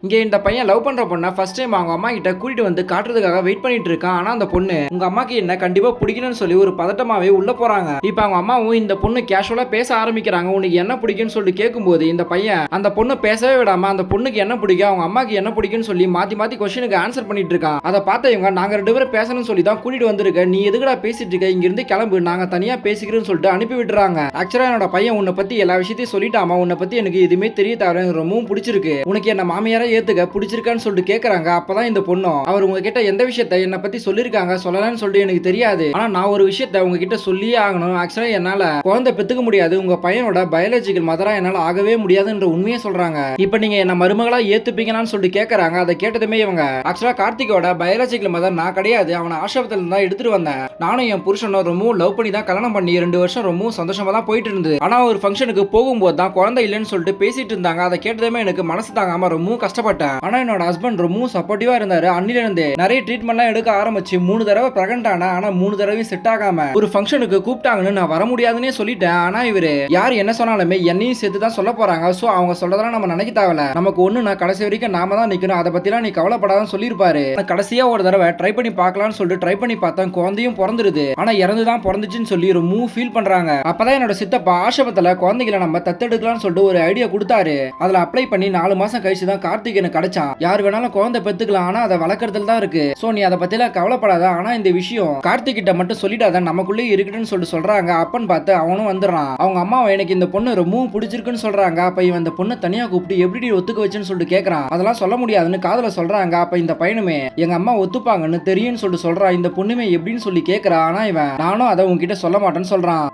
இங்க இந்த பையன் லவ் பண்ற பொண்ண ஃபர்ஸ்ட் டைம் அவங்க அம்மா கிட்ட கூட்டிட்டு வந்து காட்டுறதுக்காக வெயிட் பண்ணிட்டு இருக்கான். ஆனா அந்த பொண்ணு உங்க அம்மாக்கு என்ன கண்டிப்பா பிடிக்கணும்னு சொல்லி ஒரு பதட்டமாவே உள்ள போறாங்க. இப்ப அவங்க அம்மாவும் இந்த பொண்ணு கேஷுவலா பேச ஆரம்பிக்கிறாங்க. உனக்கு என்ன பிடிக்கும்னு சொல்லி கேட்கும்போது இந்த பையன் அந்த பொண்ணு பேசவே விடாம அந்த பொண்ணுக்கு என்ன பிடிக்கும் அவங்க அம்மாக்கு என்ன பிடிக்கும்னு சொல்லி மாத்தி மாத்தி கொஸ்டினுக்கு ஆன்சர் பண்ணிட்டு இருக்கான். அதை பார்த்த இவங்க நாங்க 2 பேரும் பேசணும்னு சொல்லி தான் கூட்டிட்டு வந்திருக்க, நீ எதுக்குடா பேசிட்டு இருக்க, இங்க இருந்து கிளம்பு, நாங்க தனியா பேசிக்கிறோம்னு சொல்லிட்டு அனுப்பி விட்டுறாங்க. ஆக்சுவலா என்னோட பையன் உன்னை பத்தி எல்லா விஷயத்தையும் சொல்லிட்டாமா, உன்னை பத்தி எனக்கு எதுவுமே தெரிய தவிர ரொம்பவும் பிடிச்சிருக்கு, உனக்கு என்ன மாமியாரா ஏத்துக்க பிடிச்சிருக்க சொல்லிட்டு கேக்குறாங்க. அப்பதான் இந்த பொண்ணு அவர் உங்ககிட்ட எந்த விஷயத்தை என்ன பத்தி சொல்லிருக்காங்க சொல்லலாம்னு சொல்லிட்டு எனக்கு தெரியாது, ஆனா நான் ஒரு விஷயத்தை உங்ககிட்ட சொல்லியே ஆகணும். ஆக்சுவலா என்னால குழந்தை பெத்துக்க முடியாது, உங்க பையனோட பயாலஜிக்கல் மதரா என்னால ஆகவே முடியாதுன்ற உண்மையை சொல்றாங்க. இப்ப நீங்க என்ன மருமகளா ஏத்துப்பீங்கன்னு சொல்லிட்டு கேக்குறாங்க. அதை கேட்டதுமே இவங்க ஆக்சுவலா கார்த்திகோட பயாலஜிக்கல் மதர் நான் கிடையாது, அவனை ஆசிரமத்துல இருந்தா எடுத்துட்டு வந்தேன், நானும் என் புருஷனும் ரொம்பவும் லவ் பண்ணி தான் கல்யாணம் பண்ணி 2 வருஷம் ரொம்பவும் சந்தோஷமா தான் போயிட்டு இருந்தது. ஆனா ஒரு ஃபங்க்ஷனுக்கு போகும்போது தான் குழந்தை இல்லைன்னு சொல்லிட்டு பேசிட்டு இருந்தாங்க. அதை கேட்டதுமே எனக்கு மனசு தாங்காம ரொம்பவும் கஷ்டப்பட்டேன். ஆனா என்னோட ஹஸ்பண்ட் ரொம்பவும் சப்போர்ட்டிவா இருந்தாரு. அன்னில இருந்தே நிறைய ட்ரீட்மெண்ட்லாம் எடுக்க ஆரம்பிச்சு 3 தடவை பிரெக்னன்ட் ஆனா, ஆனா 3 தடவையும் செட் ஆகாம ஒரு ஃபங்க்ஷனுக்கு கூப்பிட்டாங்கன்னு நான் வர முடியாதுன்னே சொல்லிட்டேன். ஆனா இவரு யார் என்ன சொன்னாலுமே என்னையும் சேர்த்து தான் சொல்ல போறாங்க. சோ அவங்க சொல்றதெல்லாம் நம்ம நினைக்க தேவையில்ல, நமக்கு ஒண்ணுனா கடைசி வரைக்கும் நாம தான் நிக்கணும், அதை பத்திலாம் நீ கவலைப்படாதன்னு சொல்லியிருப்பாரு. கடைசியா ஒரு தடவை ட்ரை பண்ணி பார்க்கலாம்னு சொல்லிட்டு ட்ரை பண்ணி பார்த்தேன், குழந்தையும் பிறந்துருது. ஆனா இறந்து தான் பிறந்துச்சுன்னு சொல்லி ஒரு ஃபீல் பண்றாங்க. அப்பதான் என்னோட சித்தப்பா ஆசிரமத்துல குழந்தைகளை நம்ம தத்தெடுக்கலாம்னு சொல்லிட்டு ஒரு ஐடியா கொடுத்தாரு. அதுல அப்ளை பண்ணி 4 மாசம் கழிச்சு தான் கார்த்திக் எனக்கு கிடைச்சான். யார் வேணாலும் குழந்தை பெத்துக்கலாம், ஆனா அதை வளர்க்கறதுல தான் இருக்கு. சோ நீ அதை பத்திலாம் கவலைப்படாத, ஆனா இந்த விஷயம் கார்த்திக் கிட்ட மட்டும் சொல்லிடாத, நமக்குள்ளே இருக்குன்னு சொல்லிட்டு சொல்றாங்க. அப்பன்னு பார்த்து அவனும் வந்துடுறான். அவங்க அம்மா எனக்கு இந்த பொண்ணு ரொம்பவும் பிடிச்சிருக்குன்னு சொல்றாங்க. அப்ப இவன் இந்த பொண்ணை தனியா கூப்பிட்டு எப்படி ஒத்துக்க வச்சுன்னு சொல்லிட்டு கேட்கறான். அதெல்லாம் சொல்ல முடியாதுன்னு காதல சொல்றாங்க. அப்ப இந்த பையனுமே எங்க அம்மா ஒத்துப்பாங்கன்னு தெரியும்னு சொல்லிட்டு சொல்றான். இந்த பொண்ணுமே எப்படின்னு சொல்லி கேட்கறான். ஆனா இவன் நானும் அதை உங்ககிட்ட சொல்ல மாட்டேன்னு சொல்றான்.